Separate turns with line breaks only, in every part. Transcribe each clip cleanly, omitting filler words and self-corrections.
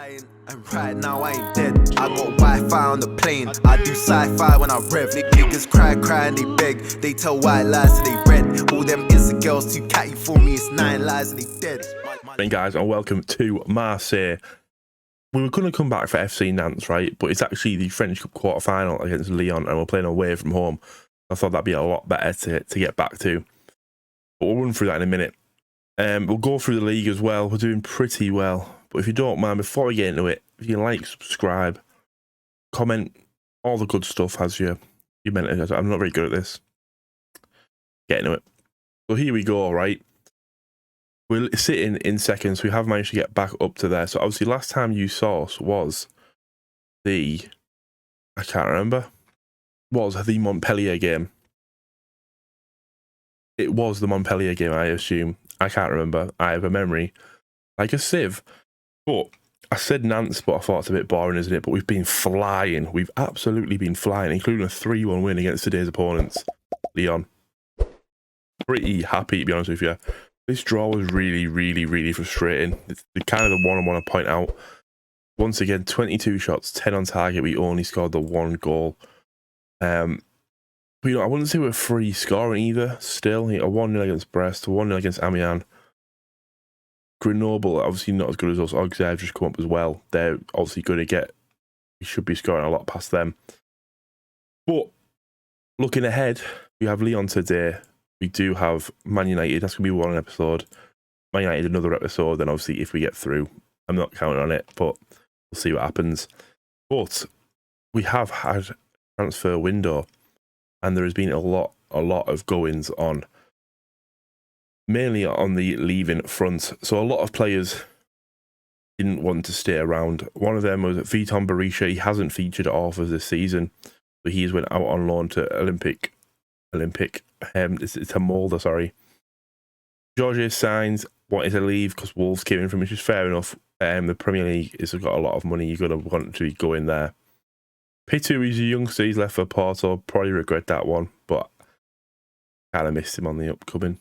dying, and right now I ain't dead. I got Wi-Fi on the plane. I do sci-fi when I rev. Niggas cry and they beg. They tell white lies so they red. All them Insta girls too catty for me. It's 9 lies and they dead.
Hey guys, and welcome to Marseille. We were going to come back for FC Nantes, right? But it's actually the French Cup quarter-final against Lyon, and we're playing away from home. I thought that'd be a lot better to get back to. But we'll run through that in a minute. We'll go through the league as well. We're doing pretty well. But if you don't mind, before we get into it, if you like, subscribe, comment, all the good stuff as you meant it. I'm not very good at this. Get into it. So here we go, right? We're sitting in second, so we have managed to get back up to there. So obviously last time you saw us was the, I can't remember, was the Montpellier game. It was the Montpellier game, I assume. I can't remember. I have a memory like a sieve. But I said Nantes, but I thought it's a bit boring, isn't it? But we've been flying. We've absolutely been flying, including a 3-1 win against today's opponents, Lyon. Pretty happy, to be honest with you. This draw was really frustrating. It's the kind of the one I want to point out. Once again, 22 shots, 10 on target. We only scored the 1 goal. But, you know, I wouldn't say we're free scoring either. Still, a 1-0 against Brest, a 1-0 against Amiens. Grenoble, obviously not as good as us. Auxerre just come up as well. They're obviously going to get, we should be scoring a lot past them. But looking ahead, we have Lyon today. We do have Man United. That's going to be one episode. Man United, another episode. Then obviously, if we get through, I'm not counting on it, but we'll see what happens. But we have had a transfer window, and there has been a lot of goings on. Mainly on the leaving front. So a lot of players didn't want to stay around. One of them was Viton Berisha. He hasn't featured at all for this season. But he went out on loan to Olympique. It's a Molde, sorry. Georges Sainz wanted to leave because Wolves came in from, which is fair enough. The Premier League has got a lot of money. You're going to want to go in there. Pitu, he's a youngster. He's left for Porto. Probably regret that one. But kind of missed him on the upcoming.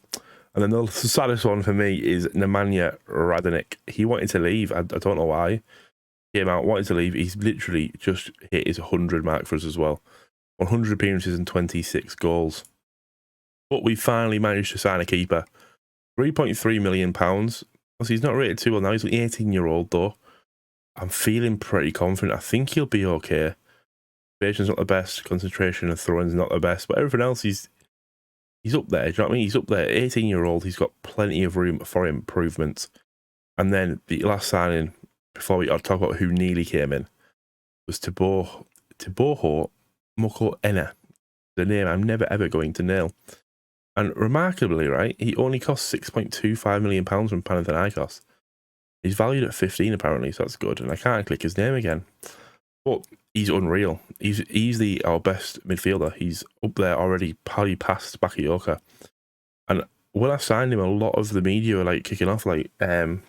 And then the saddest one for me is Nemanja Radonic. He wanted to leave. I don't know why. Came out, wanted to leave. He's literally just hit his 100 mark for us as well. 100 appearances and 26 goals. But we finally managed to sign a keeper. £3.3 million. Obviously, he's not rated too well now. He's an 18-year-old though. I'm feeling pretty confident. I think he'll be okay. Patience not the best. Concentration and throwing's not the best. But everything else, he's up there, do you know what I mean? He's up there, 18-year-old, he's got plenty of room for improvement. And then the last signing, before we talk about who nearly came in, was Tiboho Mokoena, the name I'm never ever going to nail. And remarkably, right, he only cost £6.25 million from Panathinaikos. He's valued at 15 apparently, so that's good. And I can't click his name again. But he's unreal. He's easily our best midfielder. He's up there already, probably past Bakayoko. And when I signed him, a lot of the media were like kicking off, like it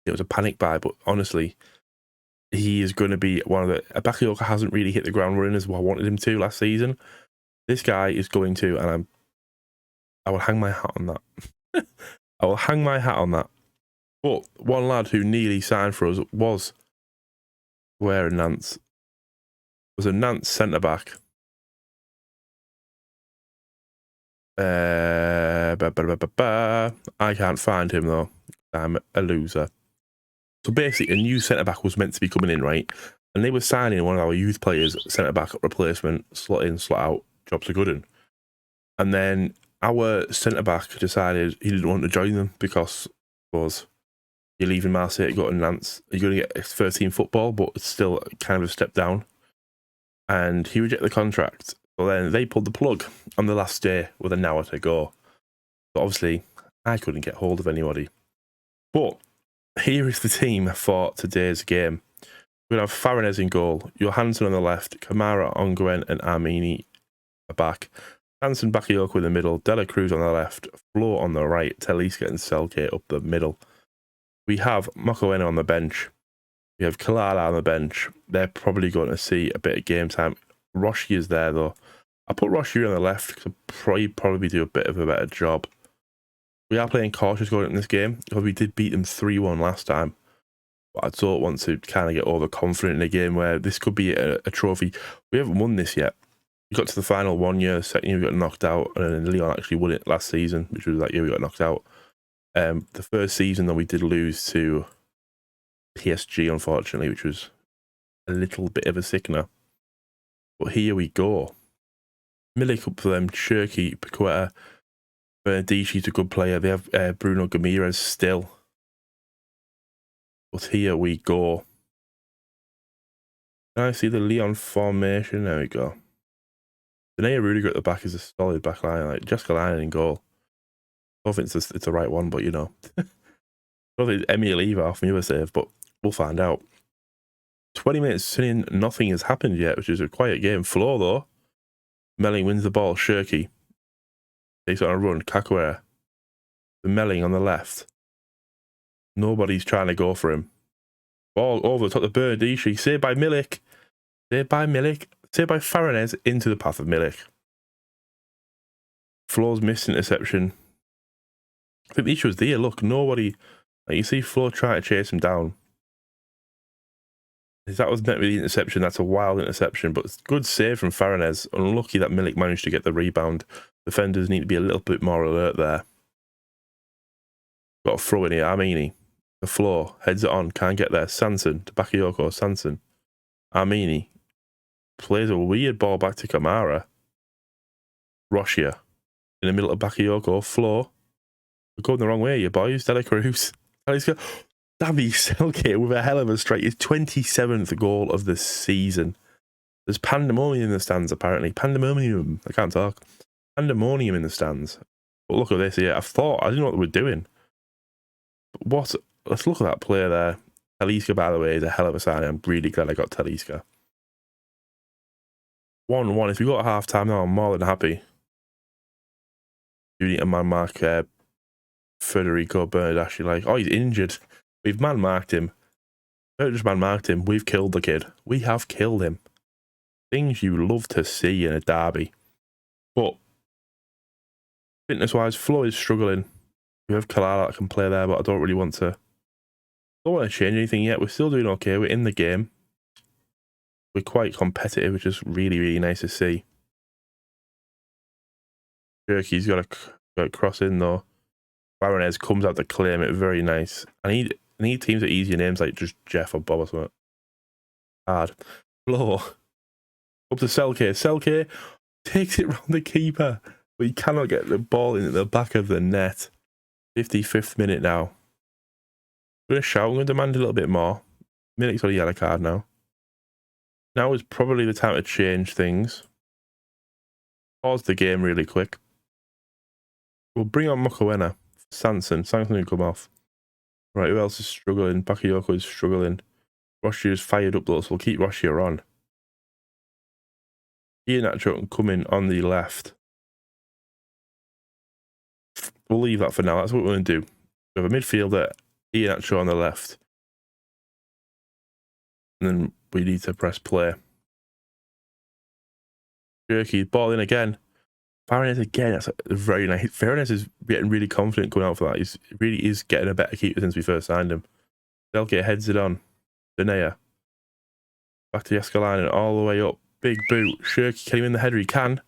was a panic buy. But honestly, he is going to be one of the. Bakayoko hasn't really hit the ground running as I wanted him to last season. This guy is going to, and I will hang my hat on that. I will hang my hat on that. But one lad who nearly signed for us was where in Nantes. Was a Nantes centre-back. I can't find him though. I'm a loser. So basically, a new centre-back was meant to be coming in, right? And they were signing one of our youth players, centre-back replacement, slot in, slot out, jobs are good in. And then our centre-back decided he didn't want to join them because you're leaving Marseille to go to Nantes. You're going to get first team football, but it's still kind of a step down. And he rejected the contract. So then they pulled the plug on the last day with an hour to go. But obviously, I couldn't get hold of anybody. But here is the team for today's game. We're going to have Farinez in goal, Johansson on the left, Kamara, Ongwen and Armini are back. Hansen Bakayoko in the middle, Dela Cruz on the left, Flo on the right, Talisca and Selke up the middle. We have Mokoena on the bench. We have Kalala on the bench. They're probably going to see a bit of game time. Roshi is there though. I put Roshi on the left because I'll probably do a bit of a better job. We are playing cautious going in this game because we did beat them 3-1 last time. But I don't want to kind of get overconfident in a game where this could be a trophy. We haven't won this yet. We got to the final 1 year, second year we got knocked out, and then Lyon actually won it last season, which was that year we got knocked out. The first season, though, we did lose to PSG, unfortunately, which was a little bit of a sickener. But here we go. Milik up for them, Cherki, Paqueta, Bernardeschi's a good player. They have Bruno Ramirez still. But here we go. Can I see the Lyon formation? There we go. Danae Rudiger at the back is a solid back line. Like Jessica Lyon in goal. I don't think it's the right one, but you know. I don't think it's Emile Eva off the other save, but we'll find out. 20 minutes in, nothing has happened yet, which is a quiet game. Flo, though. Melling wins the ball. Cherki takes it on a run. Caquera. The Melling on the left. Nobody's trying to go for him. Ball over the top of Bernardeschi. Saved by Milik. Saved by Milik. Saved by Farinez into the path of Milik. Flo's missed interception. I think the issue was there. Look, nobody. Like you see Flo trying to chase him down. If that was meant with the interception, that's a wild interception, but it's good save from Farinez. Unlucky that Milik managed to get the rebound. Defenders need to be a little bit more alert there. Got a throw in here. Armini. The floor. Heads it on. Can't get there. Sanson. To Bakayoko. Sanson. Armini. Plays a weird ball back to Kamara. Roshia. In the middle of Bakayoko. Floor. We're going the wrong way, you boys. Dela Cruz. Davy Selke with a hell of a strike. His 27th goal of the season. There's pandemonium in the stands, apparently. Pandemonium. I can't talk. Pandemonium in the stands. But look at this here. I didn't know what they were doing. But what? Let's look at that player there. Talisca, by the way, is a hell of a signing. I'm really glad I got Talisca. 1-1. If we got a half time now, I'm more than happy. You need to man mark Federico Bernardeschi. Like, oh, he's injured. We've man marked him. Don't just man marked him. We've killed the kid. We have killed him. Things you love to see in a derby. But fitness-wise, Flo is struggling. We have Kalala that can play there, but I don't really want to. Don't want to change anything yet. We're still doing okay. We're in the game. We're quite competitive, which is really, really nice to see. Cherki's got a cross in though. Farinez comes out to claim it. Very nice. I need teams with easier names like just Jeff or Bob or something. Hard. Flo. Up to Selke. Selke takes it round the keeper, but he cannot get the ball into the back of the net. 55th minute now. I'm going to shout. I'm going to demand a little bit more. Milik's got a yellow card now. Now is probably the time to change things. Pause the game really quick. We'll bring on Mokoena. Sanson will come off. Right, who else is struggling? Bakayoko is struggling. Roshia is fired up though, so we'll keep Roshia on. Iheanacho can come in on the left. We'll leave that for now. That's what we're going to do. We have a midfielder, Iheanacho on the left. And then we need to press play. Jerky, ball in again. Farinez again. That's very nice. Farinez is getting really confident going out for that. He really is getting a better keeper since we first signed him. Selke heads it on. Denea. Back to Escalante all the way up. Big boot. Shirky, can he win the header? He can.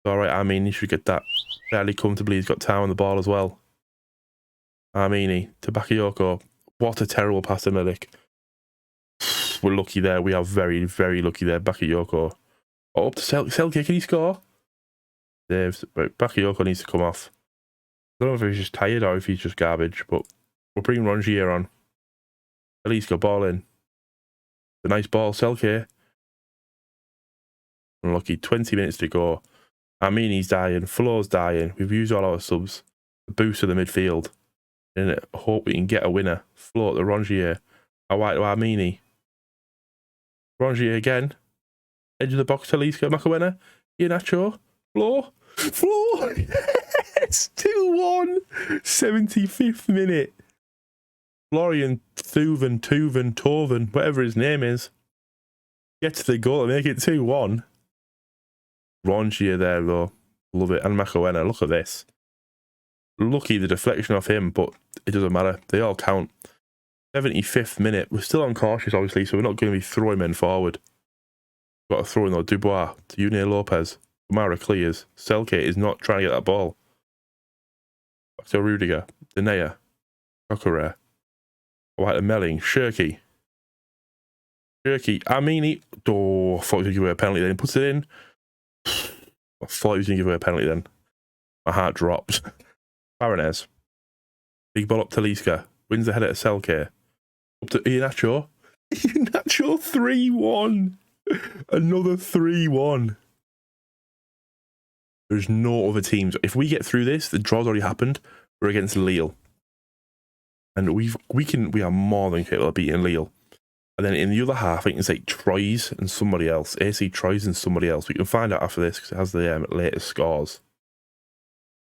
Alright, Armini, he should get that fairly comfortably. He's got time on the ball as well. Armini to Bakayoko. What a terrible pass to Milik. We're lucky there. We are very, very lucky there. Bakayoko. Oh, up to Selke. Can he score? Saves. Right, Bakayoko needs to come off. I don't know if he's just tired or if he's just garbage, but we'll bring Rongier on. At least go ball in. The nice ball. Selke. Unlucky. 20 minutes to go. Armini's dying. Flo's dying. We've used all our subs. The boost of the midfield. And I hope we can get a winner. Flo to Rongier. White to Armini. Rongier again. Edge of the box. Talisca. Mokoena. Iheanacho. Flo. Yes! 2-1. 75th minute. Florian Toven, whatever his name is. Gets the goal and make it 2-1. Rongier there though. Love it. And Mokoena. Look at this. Lucky the deflection off him, but it doesn't matter. They all count. 75th minute. We're still on cautious, obviously, so we're not going to be throwing men forward. Got to throw in though. Dubois to Une Lopez. Kamara clears. Selke is not trying to get that ball. Back to Rudiger. Denea. Coqueret. White and Melling. Shirky. Amini. Oh, I thought he was going to give away a penalty then. He puts it in. I thought he was going to give away a penalty then. My heart dropped. Baronez. Big ball up to Liska. Wins the header to Selke. Up to Iheanacho. Iheanacho 3-1. Another 3-1. There's no other teams. If we get through this, the draw's already happened. We're against Lille. And we are more than capable of beating Lille. And then in the other half, I think it's like Troyes and somebody else. AC Troyes and somebody else. We can find out after this because it has the latest scores.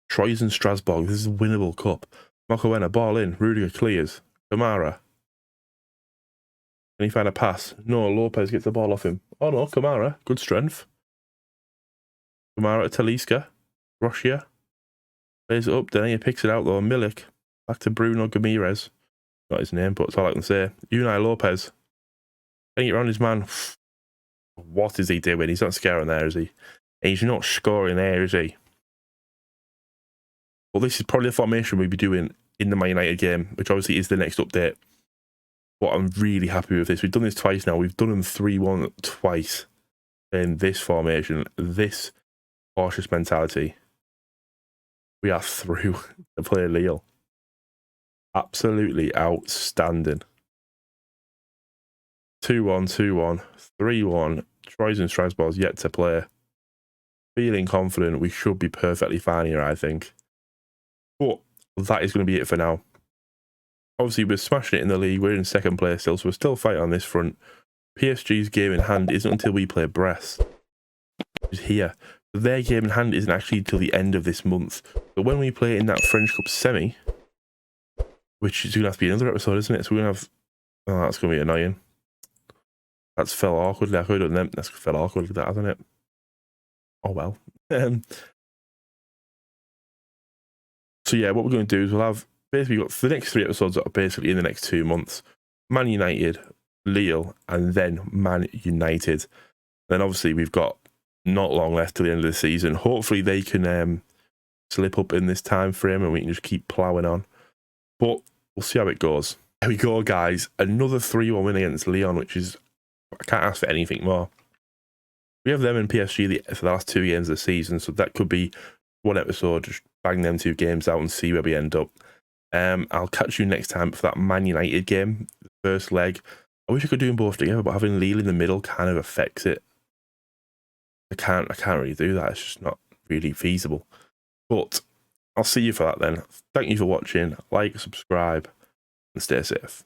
Troyes and Strasbourg. This is a winnable cup. Mokoena, ball in. Rudiger clears. Kamara. Can he find a pass? No, Lopez gets the ball off him. Oh no, Kamara. Good strength. Kamara to Talisca. Rochia. Plays it up. Denea picks it out though. Milik. Back to Bruno Gamirez. Not his name, but that's all I can say. Unai Lopez. Getting it around his man. What is he doing? He's not scaring there, is he? And he's not scoring there, is he? Well, this is probably the formation we'll be doing in the Man United game, which obviously is the next update. But I'm really happy with this. We've done this twice now. We've done them 3-1 twice in this formation, this cautious mentality. We are through to play Lille. Absolutely outstanding. 2-1, 2-1, 3-1. Troyes and Strasbourg's yet to play. Feeling confident we should be perfectly fine here, I think. But that is going to be it for now. Obviously, we're smashing it in the league. We're in second place still, so we're still fighting on this front. PSG's game in hand isn't until we play Brest. It's here. Their game in hand isn't actually until the end of this month. But when we play in that French Cup semi, which is going to have to be another episode, isn't it? So we're going to have... Oh, that's going to be annoying. That's fell awkwardly. I could have done them. That's fell awkwardly, that, hasn't it? Oh, well. So, yeah, what we're going to do is we'll have... Basically, we've got the next 3 episodes that are basically in the next 2 months. Man United, Lille, and then Man United. Then, obviously, we've got not long left till the end of the season. Hopefully, they can slip up in this time frame and we can just keep ploughing on. But we'll see how it goes. There we go, guys. Another 3-1 win against Lyon, which is... I can't ask for anything more. We have them in PSG for the last 2 games of the season, so that could be one episode, just bang them 2 games out and see where we end up. I'll catch you next time for that Man United game, the first leg. I wish I could do them both together, but having Lille in the middle kind of affects it. I can't really do that. It's just not really feasible. But I'll see you for that then. Thank you for watching. Like, subscribe, and stay safe.